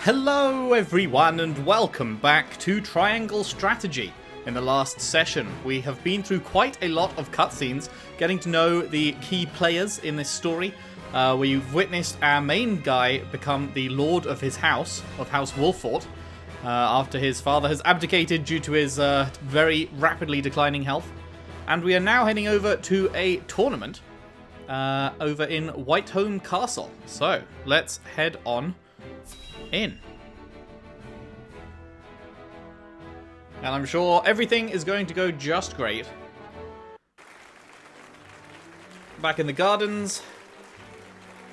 Hello everyone and welcome back to Triangle Strategy. In the last session, we have been through quite a lot of cutscenes, getting to know the key players in this story. We've witnessed our main guy become the lord of his house, of House Wolffort, after his father has abdicated due to his very rapidly declining health. And we are now heading over to a tournament over in Whitehome Castle. So, let's head on in. And I'm sure everything is going to go just great. Back in the gardens.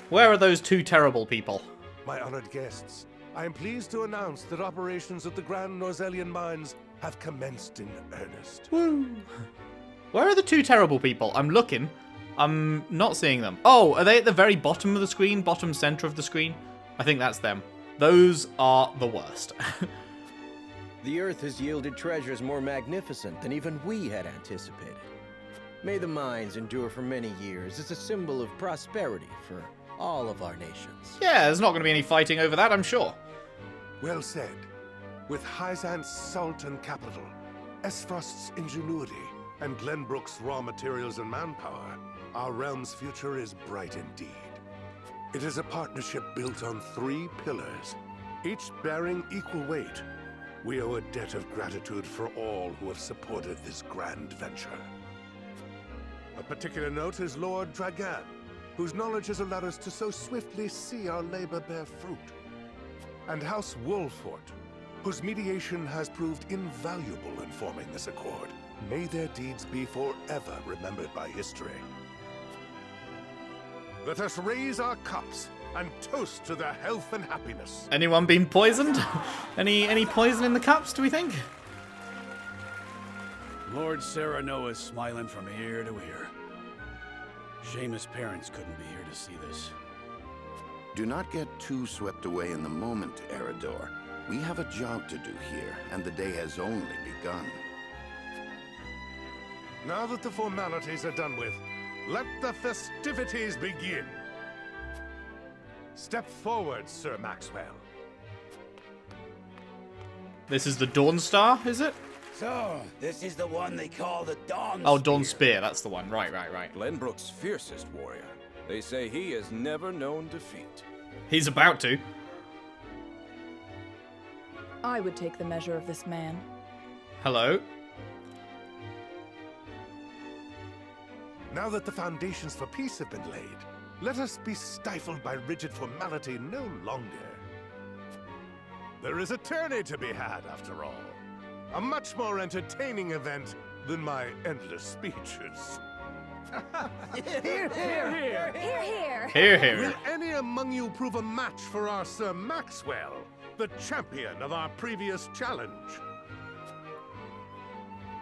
Where are those two terrible people? My honored guests, I am pleased to announce that operations at the Grand Norzelian Mines have commenced in earnest. Woo! Where are the two terrible people? I'm looking. I'm not seeing them. Oh, are they at the very bottom of the screen? Bottom center of the screen? I think that's them. Those are the worst. The Earth has yielded treasures more magnificent than even we had anticipated. May the mines endure for many years as a symbol of prosperity for all of our nations. Yeah, there's not going to be any fighting over that, I'm sure. Well said. With Hyzant's salt and capital, Esfrost's ingenuity, and Glenbrook's raw materials and manpower, our realm's future is bright indeed. It is a partnership built on 3 pillars, each bearing equal weight. We owe a debt of gratitude for all who have supported this grand venture. A particular note is Lord Dragan, whose knowledge has allowed us to so swiftly see our labor bear fruit. And House Wolffort, whose mediation has proved invaluable in forming this accord. May their deeds be forever remembered by history. Let us raise our cups and toast to their health and happiness. Anyone been poisoned? Any poison in the cups, do we think? Lord Serenoa's smiling from ear to ear. Shame his parents couldn't be here to see this. Do not get too swept away in the moment, Eridor. We have a job to do here, and the day has only begun. Now that the formalities are done with, let the festivities begin. Step forward, Sir Maxwell. This is the Dawn Star, is it? So, this is the one they call the Dawn Oh, Dawn Spear. Spear, that's the one. Right. Glenbrook's fiercest warrior. They say he has never known defeat. He's about to. I would take the measure of this man. Hello? Now that the foundations for peace have been laid, let us be stifled by rigid formality no longer. There is a tourney to be had, after all. A much more entertaining event than my endless speeches. Hear, hear! Here, here. Will any among you prove a match for our Sir Maxwell, the champion of our previous challenge?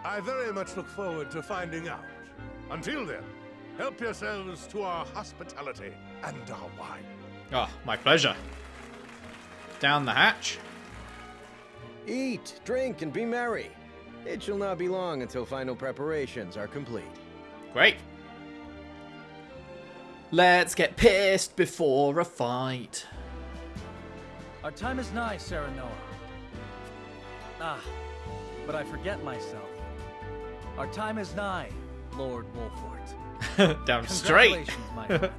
I very much look forward to finding out. Until then, help yourselves to our hospitality and our wine. Oh, my pleasure. Down the hatch. Eat, drink, and be merry. It shall not be long until final preparations are complete. Great. Let's get pissed before a fight. Our time is nigh, Serenoa. But I forget myself. Our time is nigh, Lord Wolffort. Down straight. Congratulations, my friend.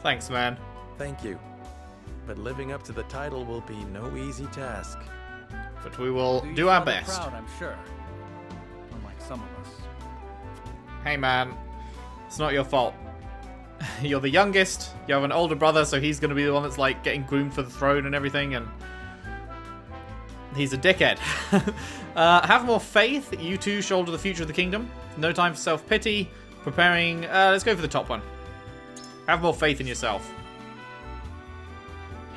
Thanks, man. Thank you. But living up to the title will be no easy task. But we will you do our father best. Proud, I'm sure. Unlike some of us. Hey, man. It's not your fault. You're the youngest. You have an older brother, so he's going to be the one that's, like, getting groomed for the throne and everything, and he's a dickhead. Have more faith. You two shoulder the future of the kingdom. No time for self-pity. Preparing... let's go for the top one. Have more faith in yourself.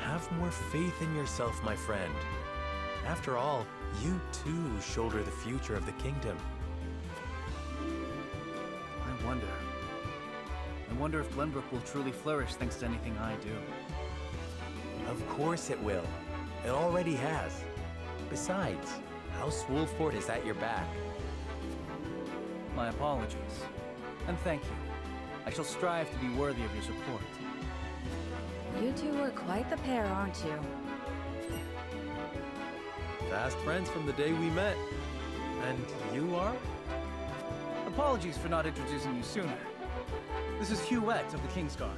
Have more faith in yourself, my friend. After all, you too shoulder the future of the kingdom. I wonder if Glenbrook will truly flourish thanks to anything I do. Of course it will. It already has. Besides, House Wolffort is at your back. My apologies. And thank you. I shall strive to be worthy of your support. You two are quite the pair, aren't you? Fast friends from the day we met. And you are? Apologies for not introducing you sooner. This is Huette of the Kingsguard.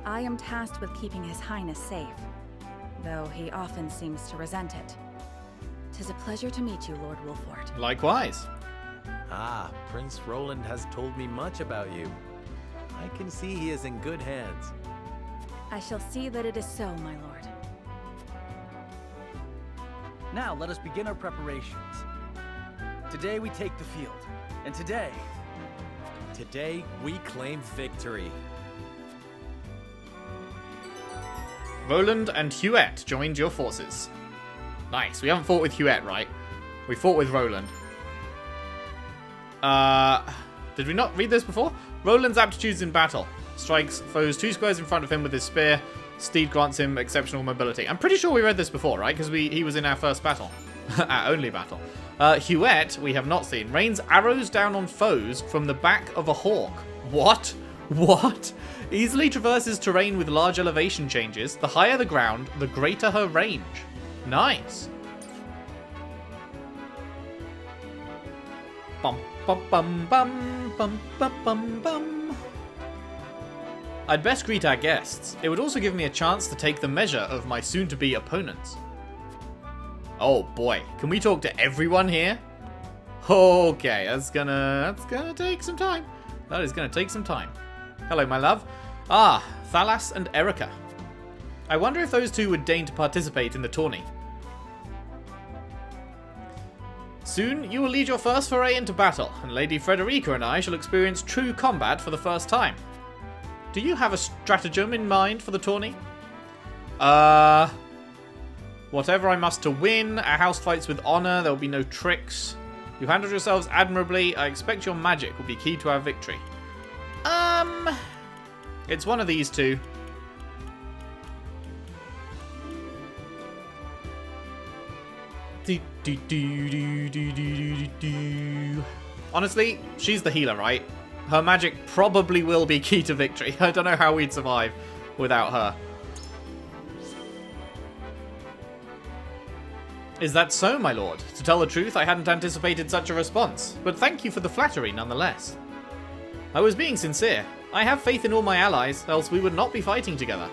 I am tasked with keeping His Highness safe, though he often seems to resent it. 'Tis a pleasure to meet you, Lord Wolfort. Likewise. Ah, Prince Roland has told me much about you. I can see he is in good hands. I shall see that it is so, my lord. Now let us begin our preparations. Today we take the field, and today we claim victory. Roland and Huette joined your forces. Nice. We haven't fought with Huette, right? We fought with Roland. Did we not read this before? Roland's aptitudes in battle. Strikes foes 2 squares in front of him with his spear. Steed grants him exceptional mobility. I'm pretty sure we read this before, right? Because he was in our first battle. Our only battle. Huette, we have not seen. Rains arrows down on foes from the back of a hawk. What? What? Easily traverses terrain with large elevation changes. The higher the ground, the greater her range. Nice. Bum bum bum bum bum bum bum bum. I'd best greet our guests. It would also give me a chance to take the measure of my soon-to-be opponents. Oh boy, can we talk to everyone here? Okay, that's gonna take some time. That is gonna take some time. Hello, my love. Ah, Thalas and Erica. I wonder if those two would deign to participate in the tourney. Soon, you will lead your first foray into battle, and Lady Frederica and I shall experience true combat for the first time. Do you have a stratagem in mind for the tourney? Whatever I must to win, our house fights with honor, there will be no tricks. You handled yourselves admirably, I expect your magic will be key to our victory. It's one of these two. Honestly, she's the healer, right? Her magic probably will be key to victory. I don't know how we'd survive without her. Is that so, my lord? To tell the truth, I hadn't anticipated such a response, but thank you for the flattery nonetheless. I was being sincere. I have faith in all my allies, else we would not be fighting together.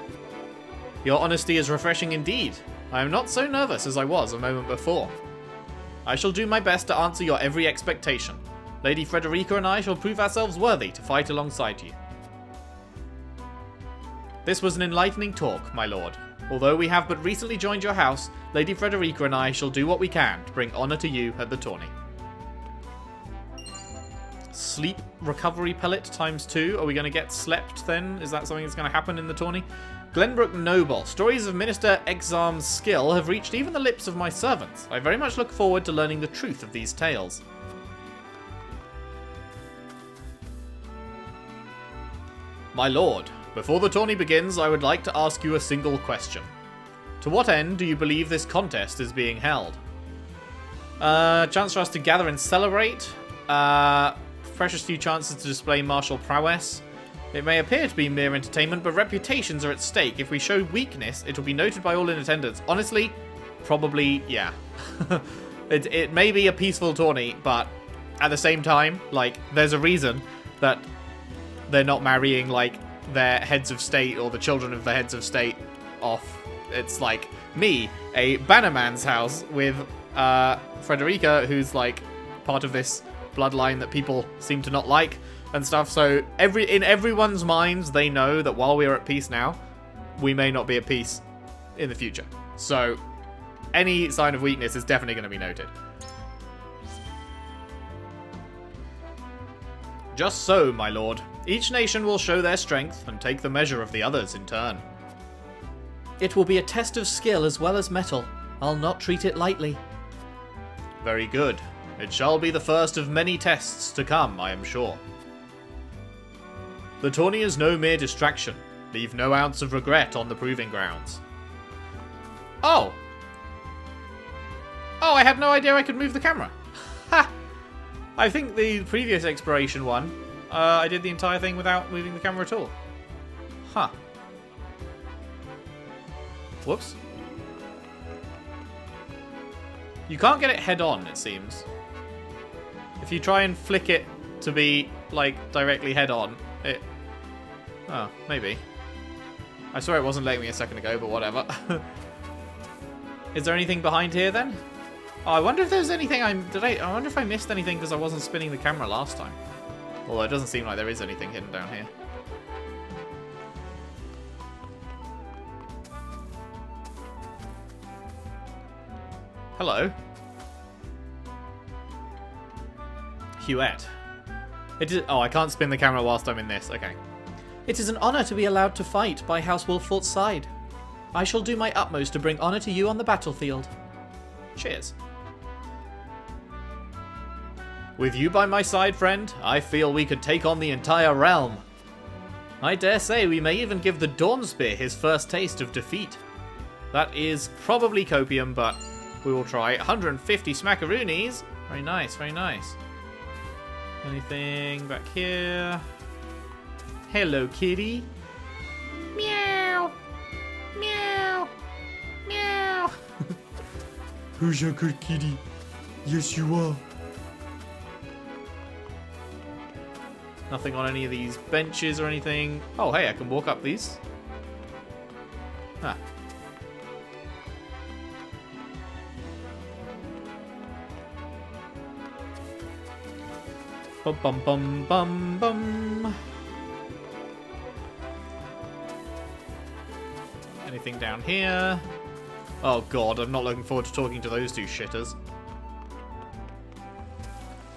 Your honesty is refreshing indeed. I am not so nervous as I was a moment before. I shall do my best to answer your every expectation. Lady Frederica and I shall prove ourselves worthy to fight alongside you. This was an enlightening talk, my lord. Although we have but recently joined your house, Lady Frederica and I shall do what we can to bring honor to you at the tourney. Sleep recovery pellet ×2. Are we going to get slept then? Is that something that's going to happen in the tourney? Glenbrook Noble. Stories of Minister Exarm's skill have reached even the lips of my servants. I very much look forward to learning the truth of these tales. My lord, before the tourney begins, I would like to ask you a single question. To what end do you believe this contest is being held? Chance for us to gather and celebrate. Precious few chances to display martial prowess. It may appear to be mere entertainment, but reputations are at stake. If we show weakness, it will be noted by all in attendance. Honestly, probably, yeah. It may be a peaceful tourney, but at the same time, like, there's a reason that they're not marrying, like, their heads of state or the children of the heads of state off. It's like me, a bannerman's house with Frederica, who's, like, part of this bloodline that people seem to not like and stuff. So in everyone's minds, they know that while we are at peace now, we may not be at peace in the future. So any sign of weakness is definitely going to be noted. Just so, my lord. Each nation will show their strength and take the measure of the others in turn. It will be a test of skill as well as mettle. I'll not treat it lightly. Very good. It shall be the first of many tests to come, I am sure. The tourney is no mere distraction. Leave no ounce of regret on the proving grounds. Oh! Oh, I had no idea I could move the camera. Ha! I think the previous exploration one, I did the entire thing without moving the camera at all. Huh. Whoops. You can't get it head on, it seems. If you try and flick it to be, like, directly head on, it... Oh, maybe. I swear it wasn't letting me a second ago, but whatever. Is there anything behind here, then? Oh, I wonder if there's anything I wonder if I missed anything because I wasn't spinning the camera last time. Although it doesn't seem like there is anything hidden down here. Hello. Huette. Oh, I can't spin the camera whilst I'm in this. Okay. It is an honor to be allowed to fight by House Wolfort's side. I shall do my utmost to bring honor to you on the battlefield. Cheers. With you by my side, friend, I feel we could take on the entire realm. I dare say we may even give the Dawnspear his first taste of defeat. That is probably copium, but we will try. 150 smackaroonies. Very nice, very nice. Anything back here? Hello, kitty. Meow. Meow. Meow. Who's your good kitty? Yes, you are. Nothing on any of these benches or anything. Oh, hey, I can walk up these. Ah. Bum bum bum bum bum. Anything down here? Oh god, I'm not looking forward to talking to those two shitters.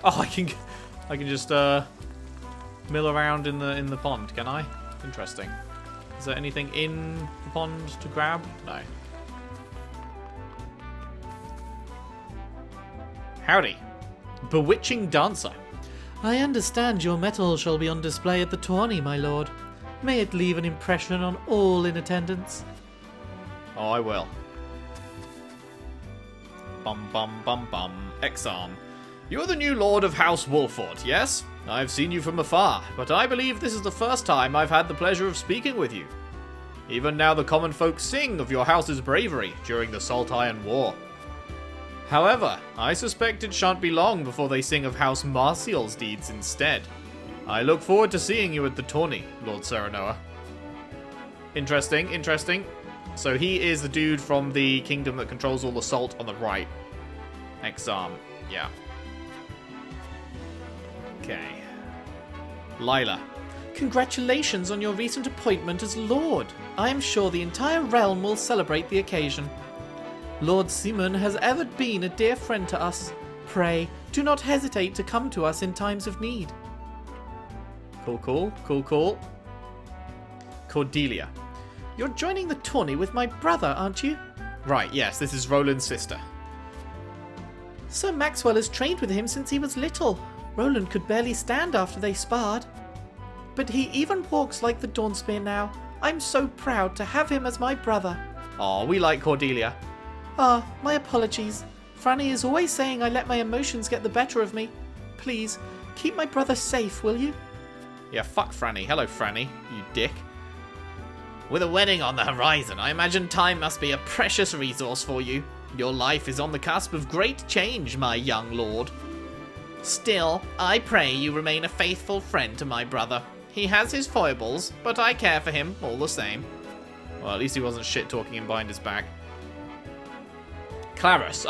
Oh, I can just mill around in the pond, can I? Interesting. Is there anything in the pond to grab? No. Howdy. Bewitching dancer. I understand your metal shall be on display at the tourney, my lord. May it leave an impression on all in attendance. Oh, I will. Bum bum bum bum. Exarm. You're the new lord of House Wolfort, yes? I've seen you from afar, but I believe this is the first time I've had the pleasure of speaking with you. Even now the common folk sing of your house's bravery during the Salt Iron War. However, I suspect it shan't be long before they sing of House Marcial's deeds instead. I look forward to seeing you at the tourney, Lord Serenoa. Interesting, interesting. So he is the dude from the kingdom that controls all the salt on the right. Exarm, yeah. Okay. Lila. Congratulations on your recent appointment as Lord. I am sure the entire realm will celebrate the occasion. Lord Simon has ever been a dear friend to us. Pray, do not hesitate to come to us in times of need. Cool, cool, cool, cool. Cordelia. You're joining the tourney with my brother, aren't you? Right, yes, this is Roland's sister. Sir Maxwell has trained with him since he was little. Roland could barely stand after they sparred. But he even walks like the Dawnspear now. I'm so proud to have him as my brother. Aw, we like Cordelia. Ah, my apologies. Franny is always saying I let my emotions get the better of me. Please, keep my brother safe, will you? Yeah, fuck Franny. Hello, Franny, you dick. With a wedding on the horizon, I imagine time must be a precious resource for you. Your life is on the cusp of great change, my young lord. Still, I pray you remain a faithful friend to my brother. He has his foibles, but I care for him all the same. Well, at least he wasn't shit-talking him behind his back. Clarice,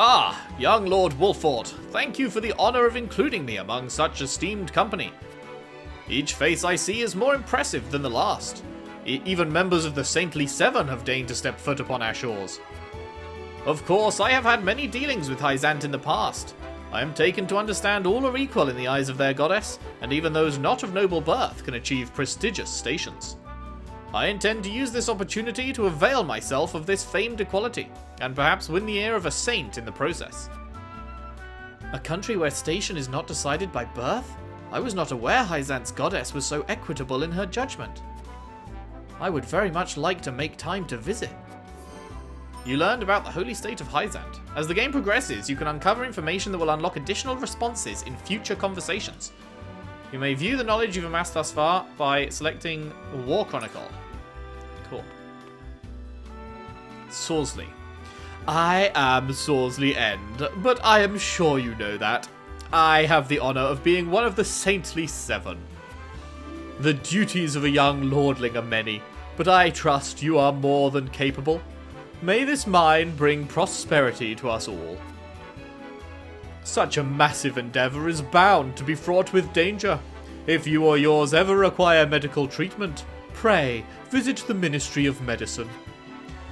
young Lord Wolfort, thank you for the honor of including me among such esteemed company. Each face I see is more impressive than the last. Even members of the Saintly Seven have deigned to step foot upon our shores. Of course, I have had many dealings with Hyzant in the past. I am taken to understand all are equal in the eyes of their goddess, and even those not of noble birth can achieve prestigious stations. I intend to use this opportunity to avail myself of this famed equality, and perhaps win the ear of a saint in the process. A country where station is not decided by birth? I was not aware Hyzant's goddess was so equitable in her judgment. I would very much like to make time to visit. You learned about the holy state of Hyzant. As the game progresses, you can uncover information that will unlock additional responses in future conversations. You may view the knowledge you've amassed thus far by selecting War Chronicle. Cool. Sworsley. I am Sorsley End, but I am sure you know that. I have the honour of being one of the Saintly Seven. The duties of a young lordling are many, but I trust you are more than capable. May this mine bring prosperity to us all. Such a massive endeavour is bound to be fraught with danger. If you or yours ever require medical treatment, pray visit the Ministry of Medicine.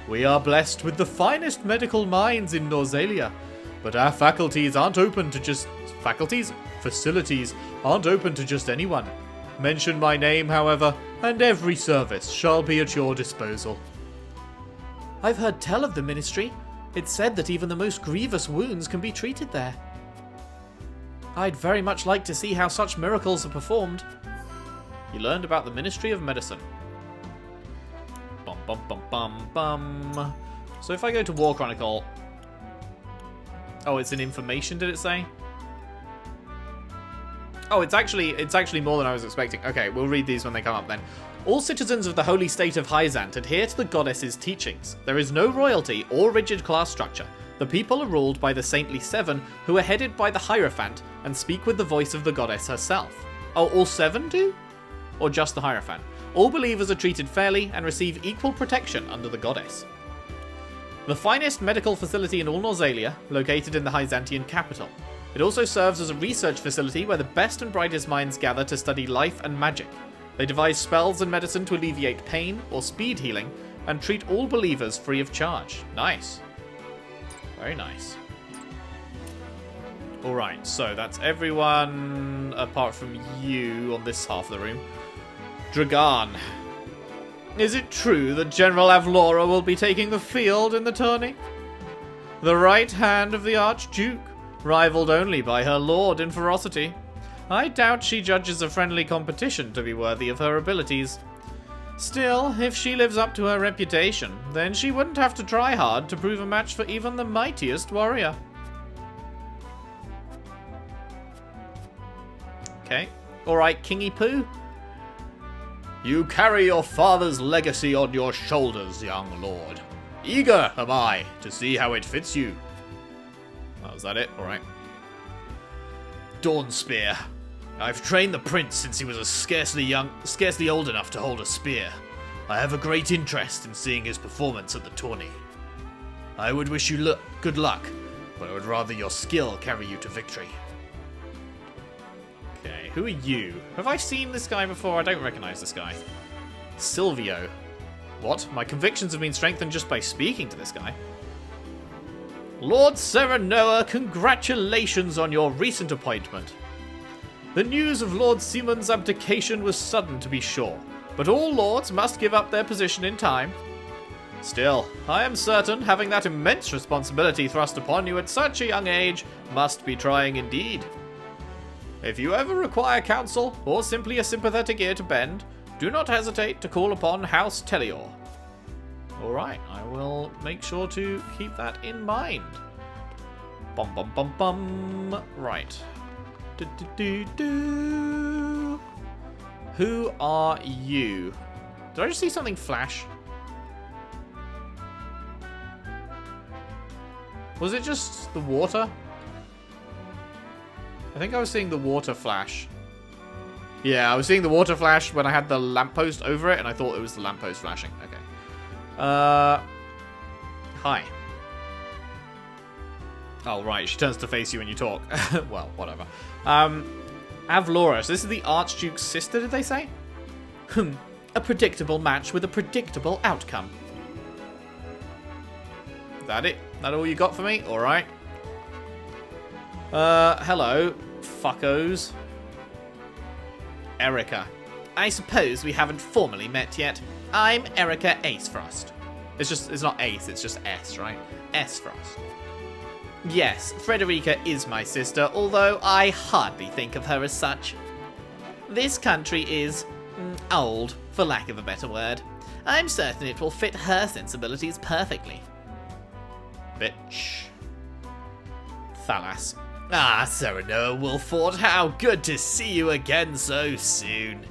We are blessed with the finest medical minds in Norzalia, but our facilities aren't open to just anyone. Mention my name, however, and every service shall be at your disposal. I've heard tell of the ministry. It's said that even the most grievous wounds can be treated there. I'd very much like to see how such miracles are performed. You learned about the Ministry of Medicine. Bum bum bum bum bum. So if I go to War Chronicle... Oh, it's an information, did it say? Oh, it's actually more than I was expecting. Okay, we'll read these when they come up then. All citizens of the holy state of Hyzant adhere to the goddess's teachings. There is no royalty or rigid class structure. The people are ruled by the Saintly Seven, who are headed by the Hierophant and speak with the voice of the goddess herself. Oh, all seven do? Or just the Hierophant? All believers are treated fairly and receive equal protection under the goddess. The finest medical facility in all Norzalia, located in the Hyzantian capital. It also serves as a research facility where the best and brightest minds gather to study life and magic. They devise spells and medicine to alleviate pain or speed healing, and treat all believers free of charge. Nice. Very nice. Alright, so that's everyone apart from you on this half of the room. Dragan. Is it true that General Avlora will be taking the field in the tourney? The right hand of the Archduke, rivaled only by her lord in ferocity. I doubt she judges a friendly competition to be worthy of her abilities. Still, if she lives up to her reputation, then she wouldn't have to try hard to prove a match for even the mightiest warrior. Okay. Alright, Kingy Poo. You carry your father's legacy on your shoulders, young lord. Eager am I to see how it fits you. Oh, is that it? Alright. Dawnspear. I've trained the prince since he was scarcely old enough to hold a spear. I have a great interest in seeing his performance at the tourney. I would wish you good luck, but I would rather your skill carry you to victory. Okay, who are you? Have I seen this guy before? I don't recognize this guy. Silvio. What? My convictions have been strengthened just by speaking to this guy. Lord Serenoa, congratulations on your recent appointment. The news of Lord Simon's abdication was sudden, to be sure, but all lords must give up their position in time. Still, I am certain having that immense responsibility thrust upon you at such a young age must be trying indeed. If you ever require counsel, or simply a sympathetic ear to bend, do not hesitate to call upon House Tellior. Alright, I will make sure to keep that in mind. Bum bum bum bum. Right. Who are you? Did I just see something flash? Was it just the water? I think I was seeing the water flash. Yeah, I was seeing the water flash when I had the lamppost over it, and I thought it was the lamppost flashing. Okay. Hi. Oh, right, she turns to face you when you talk. Well, whatever. Avlora, so this is the Archduke's sister, did they say? A predictable match with a predictable outcome. Is that it? That all you got for me? Alright. Hello, fuckos. Erica. I suppose we haven't formally met yet. I'm Erica Acefrost. It's not Ace, it's just S, right? S-Frost. Yes, Frederica is my sister, although I hardly think of her as such. This country is old, for lack of a better word. I'm certain it will fit her sensibilities perfectly. Bitch. Thalas. Ah, Serenoa Wolford, how good to see you again so soon.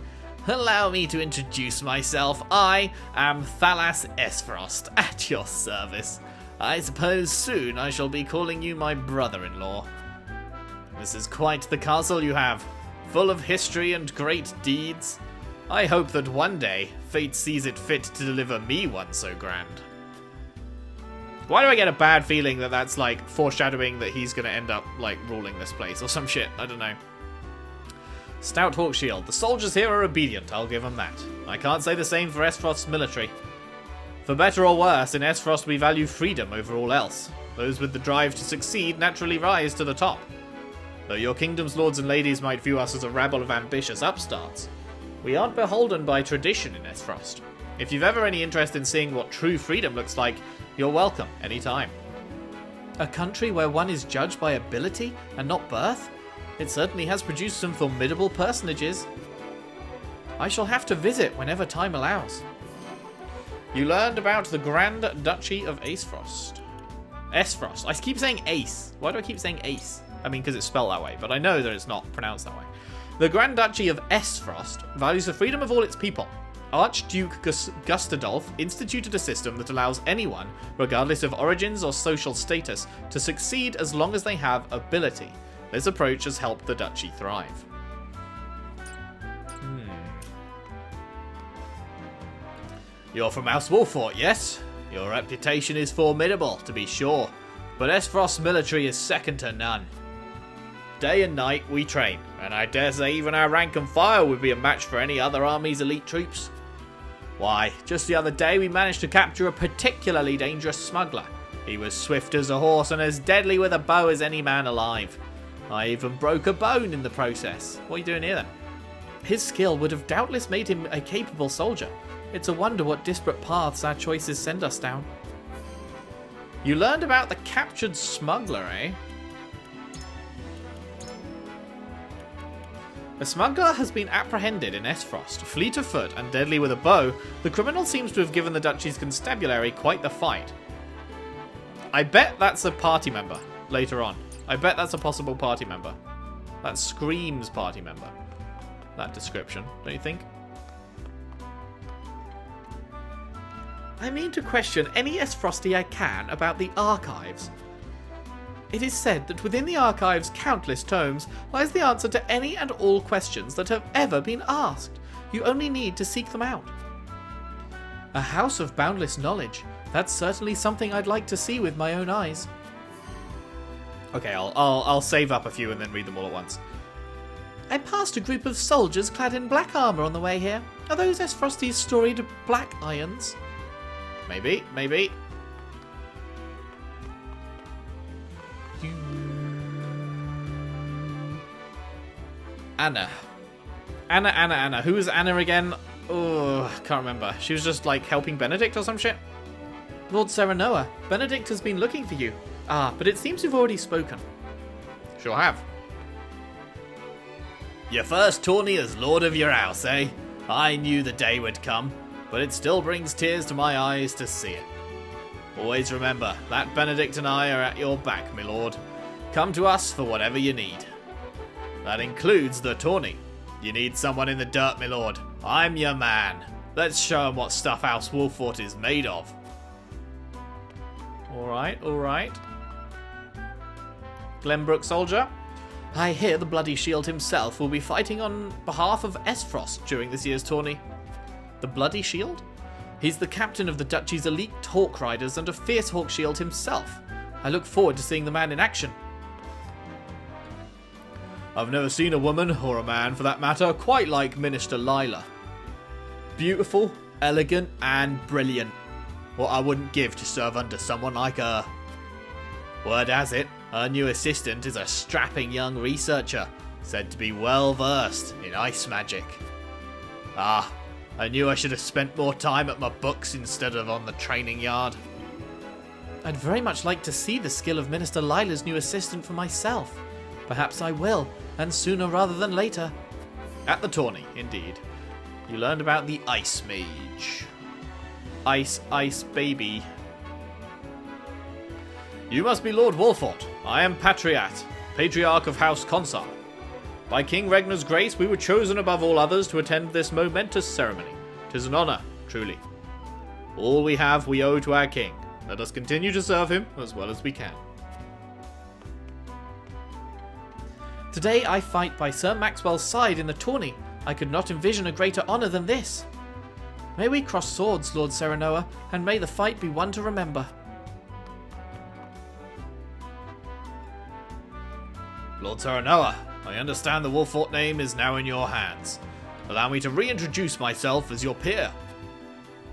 Allow me to introduce myself. I am Thalas Esfrost, at your service. I suppose soon I shall be calling you my brother-in-law. This is quite the castle you have, full of history and great deeds. I hope that one day fate sees it fit to deliver me one so grand. Why do I get a bad feeling that that's like foreshadowing that he's going to end up like ruling this place or some shit? I don't know. Stout Hawkshield. The soldiers here are obedient, I'll give them that. I can't say the same for Esfrost's military. For better or worse, in Esfrost we value freedom over all else. Those with the drive to succeed naturally rise to the top. Though your kingdom's lords and ladies might view us as a rabble of ambitious upstarts, we aren't beholden by tradition in Esfrost. If you've ever any interest in seeing what true freedom looks like, you're welcome anytime. A country where one is judged by ability and not birth? It certainly has produced some formidable personages. I shall have to visit whenever time allows. You learned about the Grand Duchy of Acefrost. Esfrost. I keep saying Ace. Why do I keep saying Ace? I mean, because it's spelled that way, but I know that it's not pronounced that way. The Grand Duchy of Esfrost values the freedom of all its people. Archduke Gustadolf instituted a system that allows anyone, regardless of origins or social status, to succeed as long as they have ability. This approach has helped the duchy thrive. You're from House Wolfort, yes? Your reputation is formidable, to be sure, but Esfrost's military is second to none. Day and night we train, and I dare say even our rank and file would be a match for any other army's elite troops. Why, just the other day we managed to capture a particularly dangerous smuggler. He was swift as a horse and as deadly with a bow as any man alive. I even broke a bone in the process. What are you doing here then? His skill would have doubtless made him a capable soldier. It's a wonder what disparate paths our choices send us down. You learned about the captured smuggler, eh? A smuggler has been apprehended in Esfrost. Fleet of foot and deadly with a bow, the criminal seems to have given the duchy's constabulary quite the fight. I bet that's a party member later on. I bet that's a possible party member. That screams party member. That description, don't you think? I mean to question any Esfrosty I can about the archives. It is said that within the archive's countless tomes lies the answer to any and all questions that have ever been asked. You only need to seek them out. A house of boundless knowledge. That's certainly something I'd like to see with my own eyes. Okay, I'll save up a few and then read them all at once. I passed a group of soldiers clad in black armour on the way here. Are those Esfrosty's storied black irons? Maybe, maybe. Anna. Anna. Who is Anna again? Oh, can't remember. She was just like helping Benedict or some shit. Lord Serenoa, Benedict has been looking for you. Ah, but it seems you've already spoken. Sure have. Your first tourney as Lord of your house, eh? I knew the day would come, but it still brings tears to my eyes to see it. Always remember that Benedict and I are at your back, my lord. Come to us for whatever you need. That includes the tourney. You need someone in the dirt, my lord. I'm your man. Let's show him what stuff House Wolfort is made of. Alright. Glenbrook soldier. I hear the Bloody Shield himself will be fighting on behalf of Esfrost during this year's tourney. The Bloody Shield? He's the captain of the Duchy's elite Hawk Riders and a fierce Hawk Shield himself. I look forward to seeing the man in action. I've never seen a woman, or a man for that matter, quite like Minister Lila. Beautiful, elegant, and brilliant. What I wouldn't give to serve under someone like her. Word has it, her new assistant is a strapping young researcher, said to be well versed in ice magic. Ah, I knew I should have spent more time at my books instead of on the training yard. I'd very much like to see the skill of Minister Lila's new assistant for myself. Perhaps I will, and sooner rather than later. At the tourney, indeed. You learned about the Ice Mage. Ice baby. You must be Lord Wolfort. I am Patriat, Patriarch of House Consar. By King Regnar's grace, we were chosen above all others to attend this momentous ceremony. 'Tis an honour, truly. All we have we owe to our king. Let us continue to serve him as well as we can. Today I fight by Sir Maxwell's side in the tourney. I could not envision a greater honour than this. May we cross swords, Lord Serenoa, and may the fight be one to remember. Lord Serenoa, I understand the Wolfort name is now in your hands. Allow me to reintroduce myself as your peer.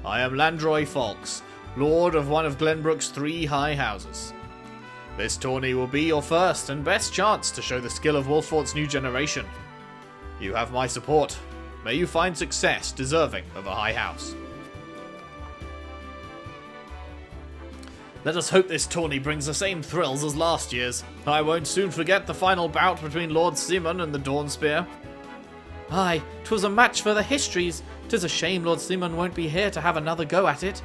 I am Landroy Fawkes, Lord of one of Glenbrook's 3 high houses. This tourney will be your first and best chance to show the skill of Wolfort's new generation. You have my support. May you find success deserving of a high house. Let us hope this tourney brings the same thrills as last year's. I won't soon forget the final bout between Lord Simon and the Dawnspear. Aye, 'twas a match for the histories. 'Tis a shame Lord Simon won't be here to have another go at it.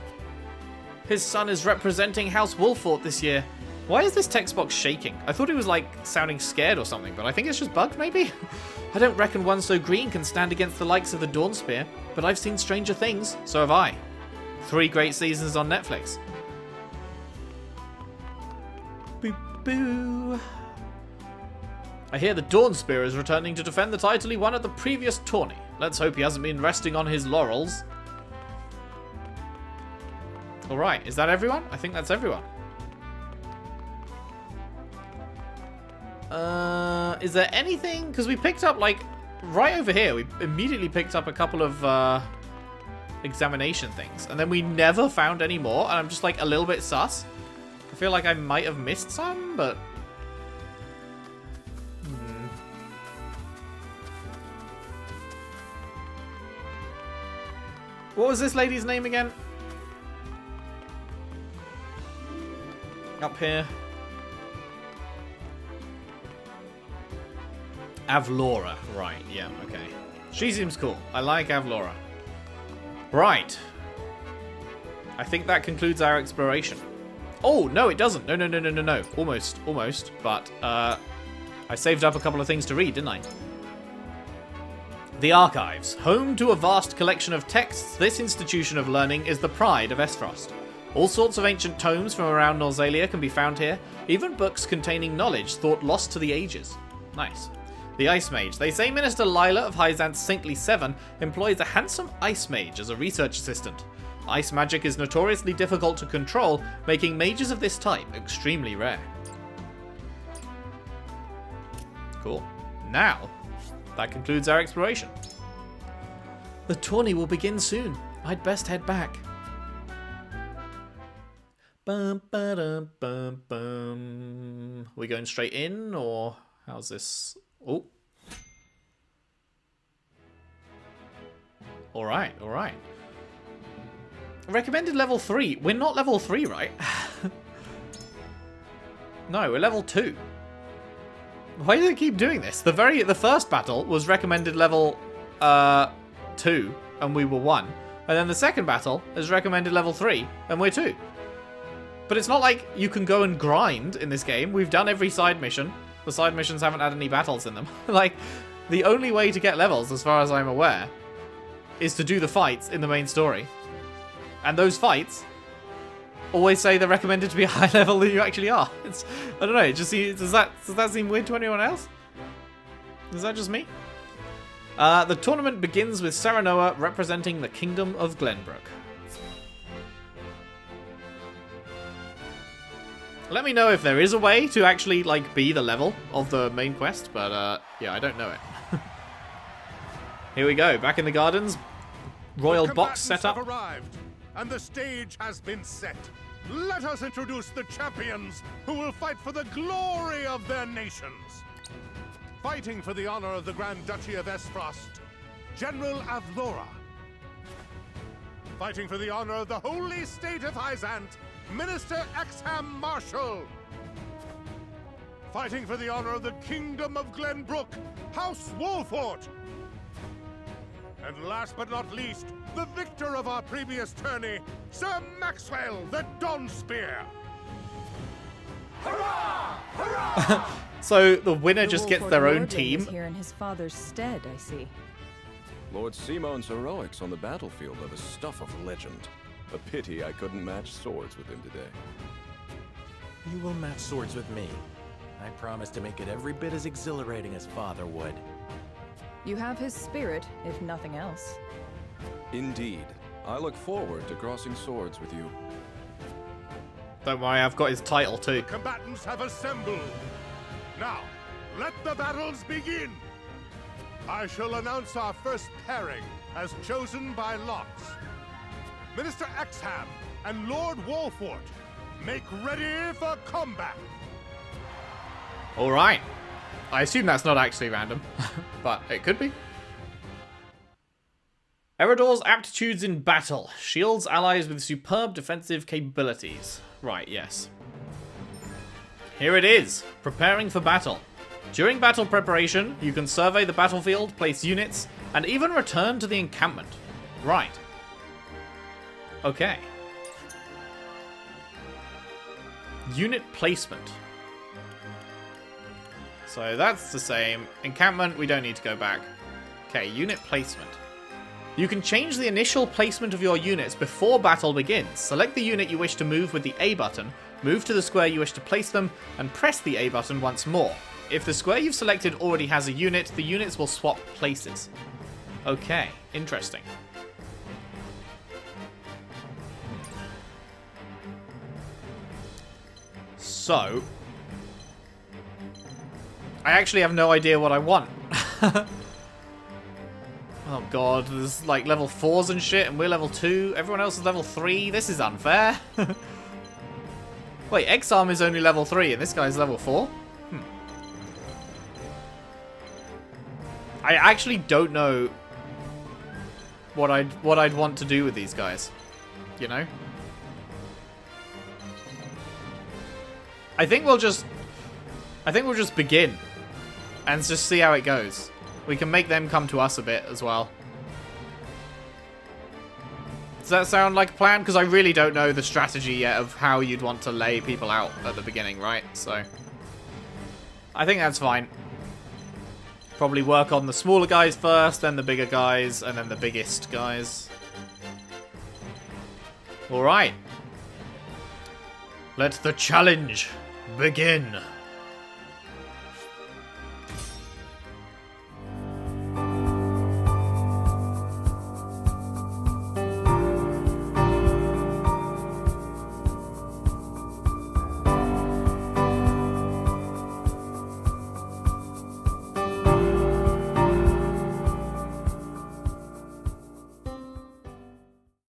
His son is representing House Wolfort this year. Why is this text box shaking? I thought it was like sounding scared or something, but I think it's just bugged maybe? I don't reckon one so green can stand against the likes of the Dawnspear, but I've seen stranger things, so have I. 3 great seasons on Netflix. Boo boo. I hear the Dawnspear is returning to defend the title he won at the previous tourney. Let's hope he hasn't been resting on his laurels. Alright, is that everyone? I think that's everyone. Is there anything? Because we picked up, like, right over here, we immediately picked up a couple of examination things. And then we never found any more, and I'm just, like, a little bit sus. I feel like I might have missed some, but... What was this lady's name again? Up here. Avlora. Right, yeah, okay. She seems cool. I like Avlora. Right. I think that concludes our exploration. Oh, no, it doesn't. No. Almost. But, I saved up a couple of things to read, didn't I? The Archives. Home to a vast collection of texts, this institution of learning is the pride of Esfrost. All sorts of ancient tomes from around Norzalia can be found here, even books containing knowledge thought lost to the ages. Nice. The Ice Mage. They say Minister Lila of Hyzant's Saintly Seven employs a handsome Ice Mage as a research assistant. Ice magic is notoriously difficult to control, making mages of this type extremely rare. Cool. Now, that concludes our exploration. The tourney will begin soon. I'd best head back. Bum, ba-dum, bum, bum. Are we going straight in, or how's this? Oh. Alright. Recommended level 3. We're not level 3, right? No, we're level 2. Why do they keep doing this? The first battle was recommended level 2, and we were 1. And then the second battle is recommended level 3, and we're 2. But it's not like you can go and grind in this game. We've done every side mission. The side missions haven't had any battles in them. Like, the only way to get levels, as far as I'm aware, is to do the fights in the main story. And those fights always say they're recommended to be a higher level than you actually are. I don't know, does that seem weird to anyone else? Is that just me? The tournament begins with Serenoa representing the Kingdom of Glenbrook. Let me know if there is a way to actually, like, be the level of the main quest, but, yeah, I don't know it. Here we go, back in the gardens. Royal box set up. Have arrived, and the stage has been set. Let us introduce the champions who will fight for the glory of their nations. Fighting for the honor of the Grand Duchy of Esfrost, General Avlora. Fighting for the honor of the Holy State of Hyzant, Minister Exham Marshal. Fighting for the honor of the Kingdom of Glenbrook, House Wolfort. And last but not least, the victor of our previous tourney, Sir Maxwell the Dawnspear. Hurrah! Hurrah! So the winner just gets their own team. Is here in his father's stead, I see. Lord Simon's heroics on the battlefield are the stuff of legend. A pity I couldn't match swords with him today. You will match swords with me. I promise to make it every bit as exhilarating as Father would. You have his spirit, if nothing else. Indeed. I look forward to crossing swords with you. Don't worry, I've got his title too. Combatants have assembled. Now, let the battles begin. I shall announce our first pairing as chosen by lots. Minister Exham and Lord Wolfort, make ready for combat. All right. I assume that's not actually random, but it could be. Eredor's aptitudes in battle. Shields allies with superb defensive capabilities. Right, yes. Here it is. Preparing for battle. During battle preparation, you can survey the battlefield, place units, and even return to the encampment. Right. Okay. Unit placement. So that's the same. Encampment, we don't need to go back. Okay, unit placement. You can change the initial placement of your units before battle begins. Select the unit you wish to move with the A button, move to the square you wish to place them, and press the A button once more. If the square you've selected already has a unit, the units will swap places. Okay, interesting. So, I actually have no idea what I want. Oh god, there's like level 4s and shit, and we're level 2. Everyone else is level 3. This is unfair. Wait, X-Arm is only level 3, and this guy's level 4? I actually don't know what I'd want to do with these guys. You know? I think we'll just begin and just see how it goes. We can make them come to us a bit as well. Does that sound like a plan? Because I really don't know the strategy yet of how you'd want to lay people out at the beginning, right? So I think that's fine. Probably work on the smaller guys first, then the bigger guys, and then the biggest guys. Alright. Let the challenge begin.